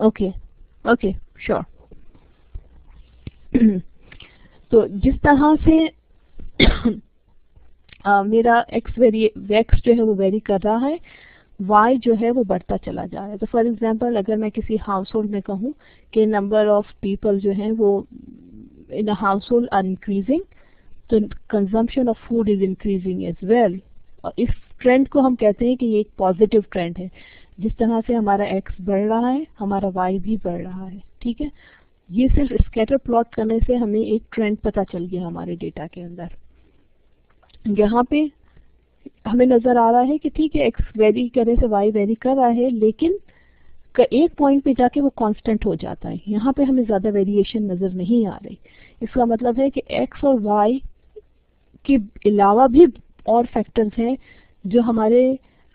Okay okay sure. तो जिस तरह से मेरा एक्स जो है वो वेरी कर रहा है, y जो है वो बढ़ता चला जा रहा है। तो फॉर एग्जांपल अगर मैं किसी हाउस होल्ड में कहूँ कि नंबर ऑफ पीपल जो है वो in a household are increasing, तो consumption of food is increasing as well. और इस ट्रेंड को हम कहते हैं कि ये एक पॉजिटिव ट्रेंड है। जिस तरह से हमारा x बढ़ रहा है हमारा y भी बढ़ रहा है। ठीक है, ये सिर्फ स्कैटर प्लॉट करने से हमें एक ट्रेंड पता चल गया हमारे डेटा के अंदर। यहाँ पे हमें नजर आ रहा है कि ठीक है x वेरी करने से y वेरी कर रहा है, लेकिन एक पॉइंट पे जाके वो कांस्टेंट हो जाता है। यहाँ पे हमें ज्यादा वेरिएशन नजर नहीं आ रही। इसका मतलब है कि x और y के अलावा भी और फैक्टर्स हैं जो हमारे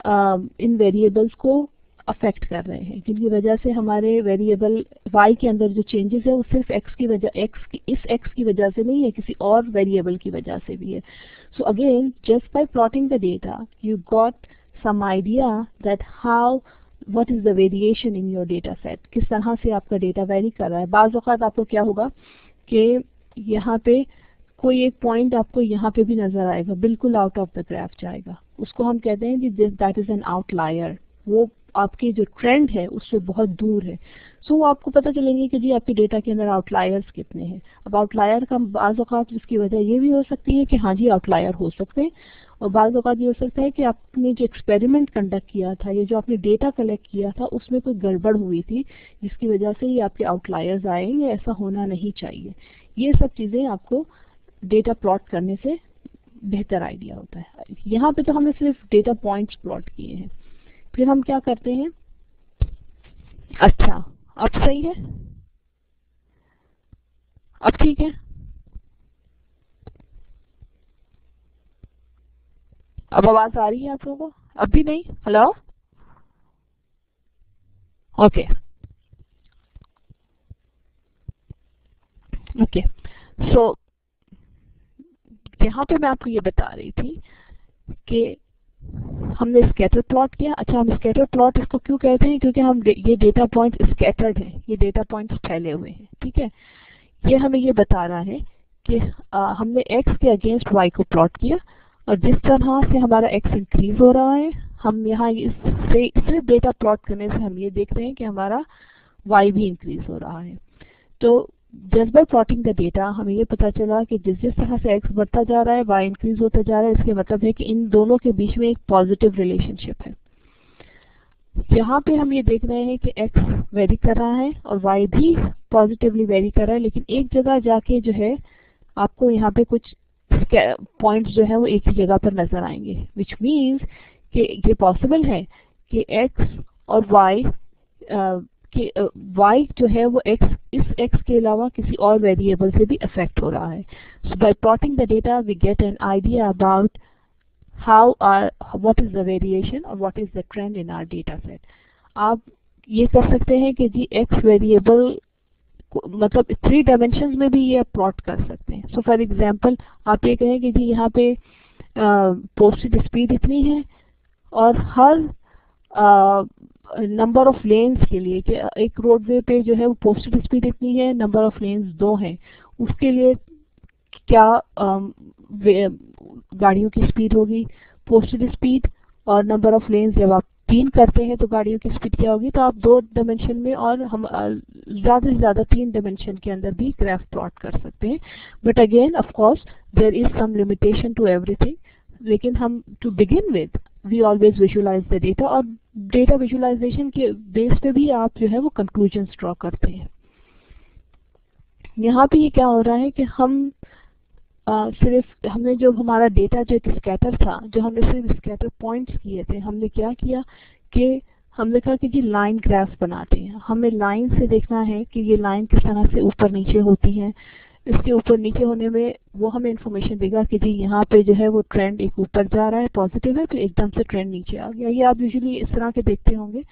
इन वेरिएबल्स को अफेक्ट कर रहे हैं, जिनकी वजह से हमारे वेरिएबल y के अंदर जो चेंजेस है वो सिर्फ इस x की वजह से नहीं है, किसी और वेरिएबल की वजह से भी है। So again just by plotting the data you got some idea that how what is the variation in your data set, किस तरह से आपका डेटा वेरी कर रहा है। बाज़ औक़ात आपको क्या होगा कि यहाँ पे कोई एक पॉइंट आपको यहाँ पे भी नजर आएगा, बिल्कुल आउट ऑफ द ग्राफ जाएगा, उसको हम कहते हैं कि दैट इज एन आउटलायर। वो आपके जो ट्रेंड है उससे बहुत दूर है। सो आपको पता चलेंगे कि जी आपके डेटा के अंदर आउटलायर्स कितने हैं। अब आउटलायर का बाज़ औक़ात इसकी वजह ये भी हो सकती है कि हाँ जी आउटलायर हो सकते हैं, और बाज़ औक़ात ये हो सकता है कि आपने जो एक्सपेरिमेंट कंडक्ट किया था, ये जो आपने डेटा कलेक्ट किया था उसमें कोई गड़बड़ हुई थी जिसकी वजह से ये आपके आउटलायर्स आए। ये ऐसा होना नहीं चाहिए। ये सब चीज़ें आपको डेटा प्लॉट करने से बेहतर आइडिया होता है। यहाँ पे तो हमने सिर्फ डेटा पॉइंट्स प्लॉट किए हैं। फिर हम क्या करते हैं, अच्छा अब सही है, अब ठीक है, अब आवाज आ रही है आप लोगों को? अब भी नहीं? हेलो? Okay okay. सो यहाँ पे मैं आपको ये बता रही थी कि हमने स्कैटर प्लॉट किया। अच्छा, हम स्कैटर प्लॉट इसको क्यों कहते हैं? क्योंकि हम ये डेटा पॉइंट स्कैटर्ड है, ये डेटा पॉइंट्स फैले हुए हैं। ठीक है, ये हमें ये बता रहा है कि हमने x के अगेंस्ट y को प्लॉट किया, और जिस तरह से हमारा x इंक्रीज हो रहा है, हम यहाँ इससे सिर्फ डेटा प्लॉट करने से हम ये देख रहे हैं कि हमारा y भी इंक्रीज हो रहा है। तो just by plotting the data हमें ये पता चला कि जिस जिस तरह से x बढ़ता जा रहा है y इंक्रीज होता जा रहा है। इसके मतलब है कि इन दोनों के बीच में एक पॉजिटिव रिलेशनशिप है। यहाँ पे हम ये देख रहे हैं कि x वेरी कर रहा है और y भी पॉजिटिवली वेरी कर रहा है, लेकिन एक जगह जाके जो है आपको यहाँ पे कुछ पॉइंट्स जो है वो एक ही जगह पर नजर आएंगे, विच मीन्स कि ये पॉसिबल है कि x और y जो है वो इस x के अलावा किसी और वेरिएबल से भी अफेक्ट हो रहा है। So by plotting the data we get an idea about what is the variation or what is the trend in our data set। आप ये कर सकते हैं कि जी x वेरिएबल मतलब 3 डायमेंशंस में भी ये प्लॉट कर सकते हैं। सो फॉर एग्जांपल आप ये कहें कि जी यहाँ पे पोस्टेड स्पीड इतनी है, और हर नंबर ऑफ लेन्स के लिए कि एक रोडवे पे जो है वो पोस्टेड स्पीड इतनी है, नंबर ऑफ लेन्स 2 हैं, उसके लिए क्या गाड़ियों की स्पीड होगी, पोस्टेड स्पीड और नंबर ऑफ लेन्स जब आप 3 करते हैं तो गाड़ियों की स्पीड क्या होगी। तो आप 2 डायमेंशन में और हम ज़्यादा से ज़्यादा 3 डायमेंशन के अंदर भी ग्राफ प्लॉट कर सकते हैं। But again of course there is some limitation to everything, लेकिन हम to begin with we always visualize the data, और डेटा विजुअलाइजेशन के बेस पे भी आप जो है वो कंक्लूजन्स ड्रॉ करते हैं। यहाँ पे ये क्या हो रहा है कि हम सिर्फ हमने जो हमारा डेटा जो एक स्कैटर था, जो हमने सिर्फ स्कैटर पॉइंट्स किए थे, हमने क्या किया कि हमने कहा कि जी लाइन ग्राफ बनाते हैं। हमें लाइन से देखना है कि ये लाइन किस तरह से ऊपर नीचे होती है। इसके ऊपर नीचे होने में वो हमें इंफॉर्मेशन देगा कि जी यहाँ पे जो है वो ट्रेंड एक ऊपर जा रहा है पॉजिटिव है, तो एकदम से ट्रेंड नीचे आ गया। ये आप यूजुअली इस तरह के देखते होंगे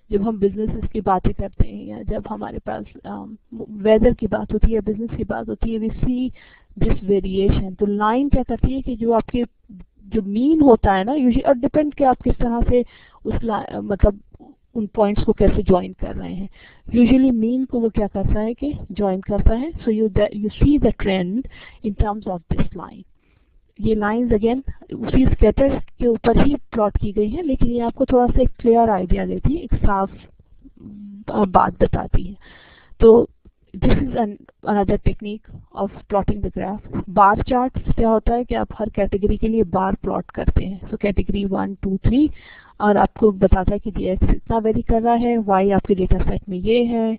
जब हम बिजनेस की बातें करते हैं, या जब हमारे पास वेदर की बात होती है, बिजनेस की बात होती है, वी सी दिस वेरिएशन। तो लाइन क्या करती है कि जो आपके जो मीन होता है ना यूजुअली, और डिपेंड कि आप किस तरह से उस मतलब उन पॉइंट्स को कैसे ज्वाइन कर रहे हैं। यूजुअली मीन को वो क्या करता है कि ज्वाइन करता है। So you see the trend in terms of this line. ये लाइंस अगेन उसी स्कैटर के ऊपर ही प्लॉट की गई है, लेकिन ये आपको थोड़ा सा एक क्लियर आइडिया देती है, एक साफ बात बताती है। तो this is another technique of plotting the graph. Bar chart क्या होता है कि आप हर कैटेगरी के लिए बार प्लॉट करते हैं। सो कैटेगरी 1 2 3 और आपको बताता है कि जी एक्स इतना वेरी कर रहा है, वाई आपके डेटा सेट में ये है,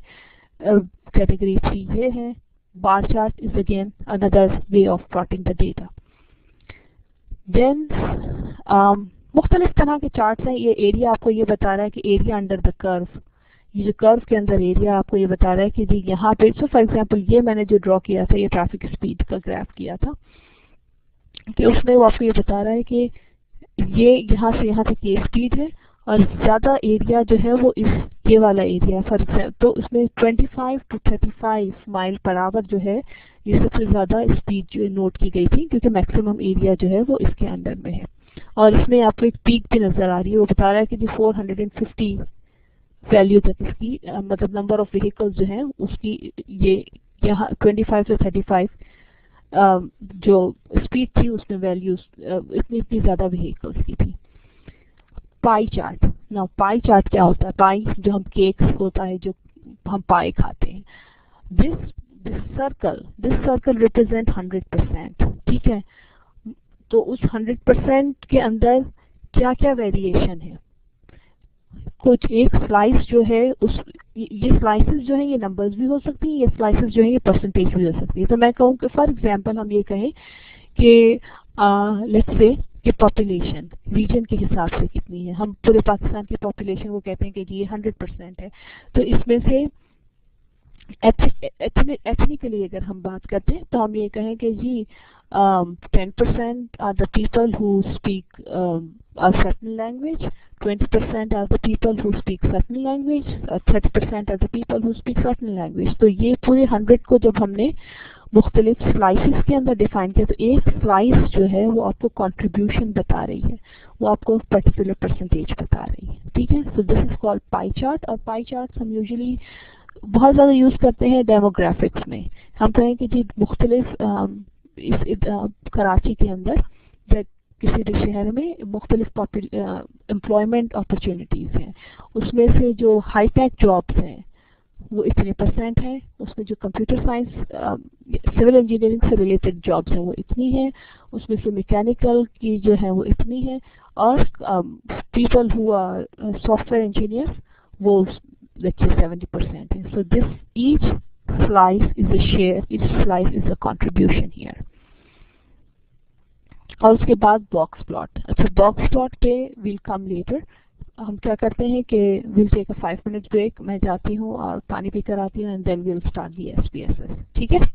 कैटेगरी 3 ये है। Bar chart is again another way of plotting the data. Then मुख्तलिफ तरह के चार्ट्स हैं। ये एरिया आपको ये बता रहा है कि एरिया अंडर द कर्व, ये जो कर्व के अंदर एरिया आपको ये बता रहा है कि जी यहाँ पे, सो फॉर एग्जांपल ये मैंने जो ड्रॉ किया था, ये ट्रैफिक स्पीड का ग्राफ किया था, कि उसमें वो आपको ये बता रहा है कि ये यहाँ से यहाँ तक ये स्पीड है और ज़्यादा एरिया जो है वो इस ये वाला एरिया है। फॉर एग्जाम्पल तो उसमें 25 to 35 माइल पर आवर जो है ये सबसे ज़्यादा स्पीड जो है नोट की गई थी, क्योंकि मैक्सिमम एरिया जो है वो इसके अंडर में है। और इसमें आपको एक पीक भी नज़र आ रही है, वो बता रहा है कि 450 वैल्यू तक इसकी मतलब नंबर ऑफ व्हीकल्स जो है उसकी ये यहाँ 25 से 35 जो स्पीड थी उसमें वैल्यूज इतनी ज़्यादा व्हीकल्स की थी। Pie chart. ना पाई चार्ट क्या होता है? पाई जो हम केक होता है, जो हम पाए खाते हैं। This circle represent 100%। ठीक है, तो उस 100% के अंदर क्या क्या वेरिएशन है? कुछ एक स्लाइस जो है उस ये स्लाइसेस जो है ये नंबर्स भी हो सकती हैं, ये स्लाइसेस जो है ये परसेंटेज भी हो सकती है। तो मैं कहूँ कि फॉर एग्जांपल हम ये कहें कि लेट्स से कि पॉपुलेशन रीजन के हिसाब से कितनी है। हम पूरे पाकिस्तान की पॉपुलेशन को कहते हैं कि जी ये 100% है। तो इसमें से एथनिकली अगर हम बात करते हैं तो हम ये कहें कि जी 10% are the people who speak a certain language, 20% are the people who speak certain language, 30% are the people who speak certain language। तो ये पूरे 100 को जब हमने मुख्तलिफ स्लाइसेस के अंदर डिफाइन किया, तो एक स्लाइस जो है वो आपको कंट्रीब्यूशन बता रही है, वो आपको पर्टिकुलर परसेंटेज बता रही है। ठीक है, so this is called pie chart. और पाई चार्ट हम यूजुअली बहुत ज़्यादा यूज़ करते हैं डेमोग्राफिक्स में। हम कहें कि जी मुख्तलिफ कराची के अंदर या किसी भी शहर में मुख्तलिफ एम्प्लॉयमेंट अपॉर्चुनिटीज़ हैं, उसमें से जो हाईटेक जॉब्स हैं वो इतने % है, उसमें जो कंप्यूटर साइंस सिविल इंजीनियरिंग से रिलेटेड जॉब्स हैं वो इतनी है, उसमें से मैकेनिकल की जो है वो इतनी है, और people who are software engineers वो let's say 70% है। So this each slice is a share, each slice is a contribution here। और उसके बाद बॉक्स प्लॉट। अच्छा, बॉक्स प्लॉट पे we'll come later। हम क्या करते हैं कि we'll take a 5 minutes break, मैं जाती हूँ और पानी पी कर आती हूँ, and then we'll start the SPSS। ठीक है।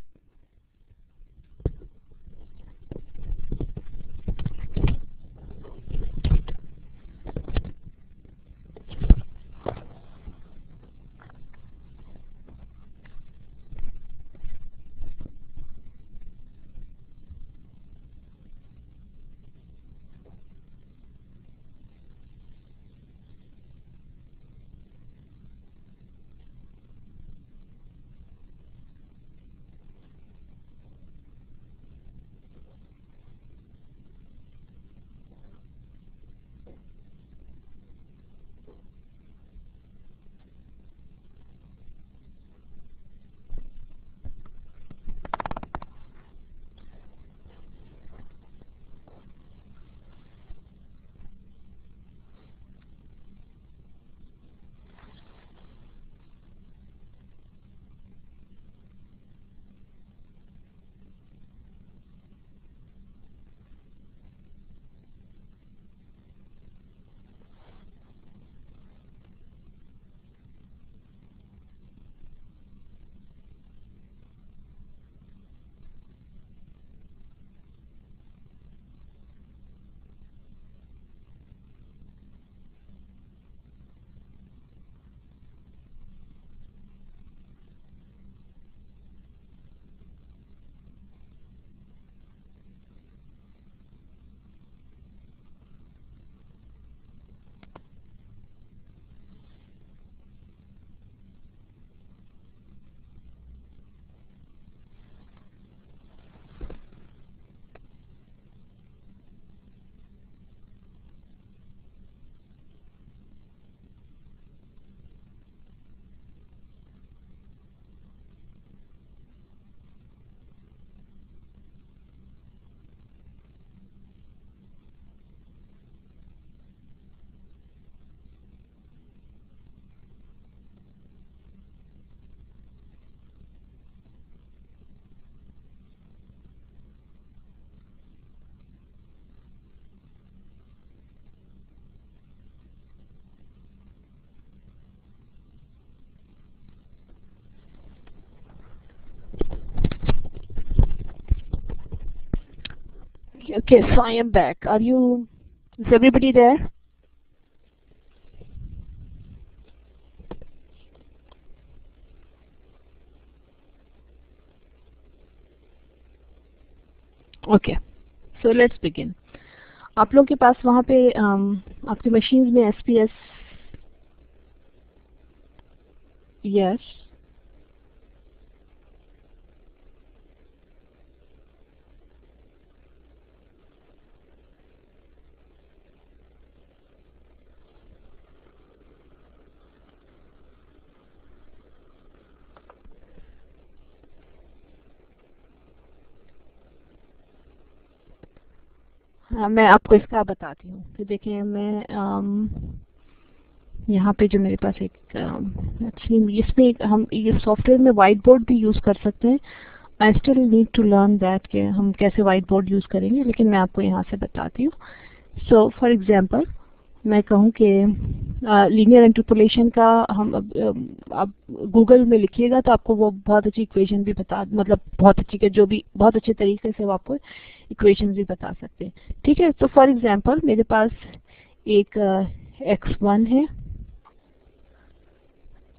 Okay, so I am back. Is everybody there? Okay, so let's begin. आप लोग के पास वहाँ पे आपकी मशीन्स में SPS, yes, मैं आपको इसका बताती हूँ। तो देखिए मैं यहाँ पे जो मेरे पास एक एक्चुअली इसमें हम ये सॉफ्टवेयर में वाइट बोर्ड भी यूज़ कर सकते हैं। I still need to learn that कि हम कैसे वाइट बोर्ड यूज़ करेंगे, लेकिन मैं आपको यहाँ से बताती हूँ। सो फॉर एग्जांपल मैं कहूँ कि लीनियर इंटरपोलेशन का हम आप गूगल में लिखिएगा तो आपको वो बहुत अच्छी इक्वेशन भी मतलब बहुत अच्छी के जो भी बहुत अच्छे तरीके से वो आपको इक्वेशन भी बता सकते हैं। ठीक है, तो फॉर एग्जांपल मेरे पास एक x1 है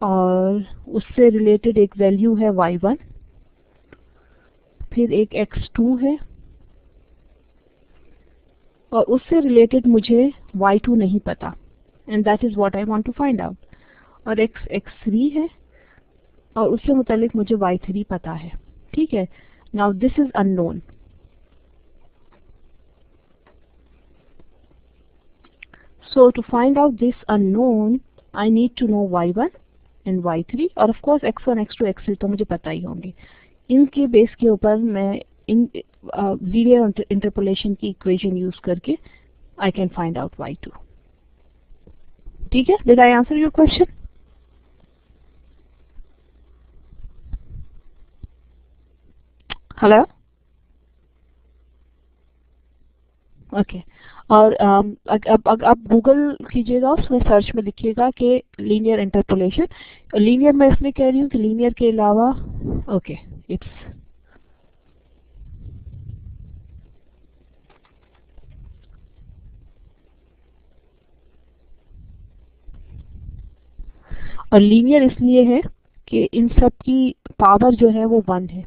और उससे रिलेटेड एक वैल्यू है y1, फिर एक x2 है और उससे रिलेटेड मुझे y2 नहीं पता, and that is what I want to find out, और x3 है और उससे मुतालिक मुझे y3 पता है। ठीक है, now this is unknown. So to find out this unknown, I need to know y1 and y3 और of course x1, x2, x3 तो मुझे पता ही होंगे। इनके बेस के ऊपर मैं इन लीनियर इंटरपोलेशन की इक्वेशन यूज करके I can find out y2। ठीक है, did I answer your question? Hello, okay. और अब आप गूगल कीजिएगा, उसमें सर्च में लिखिएगा कि लीनियर इंटरपोलेशन। लीनियर मैं इसलिए कह रही हूँ कि लीनियर के अलावा ओके इट्स और लीनियर इसलिए है कि इन सब की पावर जो है वो 1 है।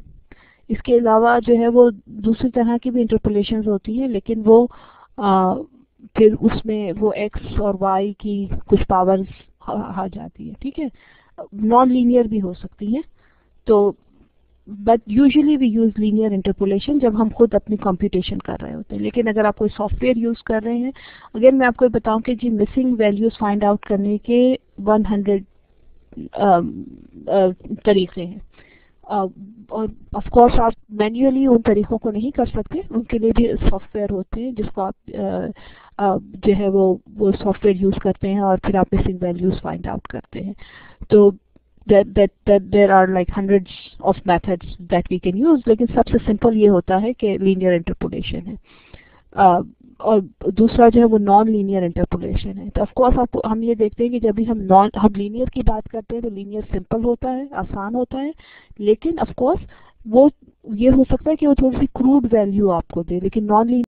इसके अलावा जो है वो दूसरी तरह की भी इंटरपोलेशंस होती हैं, लेकिन वो फिर उसमें वो x और y की कुछ पावर्स आ जाती है। ठीक है, नॉन लीनियर भी हो सकती हैं। तो but usually we use linear interpolation जब हम खुद अपनी कंप्यूटेशन कर रहे होते हैं। लेकिन अगर आप कोई सॉफ्टवेयर यूज कर रहे हैं, अगर मैं आपको बताऊं कि जी मिसिंग वैल्यूज फाइंड आउट करने के 100 तरीके हैं, और ऑफ कोर्स आप मैन्युअली उन तरीकों को नहीं कर सकते, उनके लिए भी सॉफ्टवेयर होते हैं जिसको आप जो है वो सॉफ्टवेयर यूज करते हैं और फिर आप मिसिंग वैल्यूज फाइंड आउट करते हैं। तो there are like hundreds of methods that we can use, लेकिन सबसे सिंपल ये होता है कि लीनियर इंटरपोलेशन है। और दूसरा जो है वो नॉन लीनियर इंटरपोलेशन है। तो ऑफ कोर्स आपको हम ये देखते हैं कि जब भी हम लीनियर की बात करते हैं तो लीनियर सिंपल होता है, आसान होता है, लेकिन ऑफ कोर्स वो ये हो सकता है कि वो थोड़ी सी क्रूड वैल्यू आपको दे, लेकिन नॉन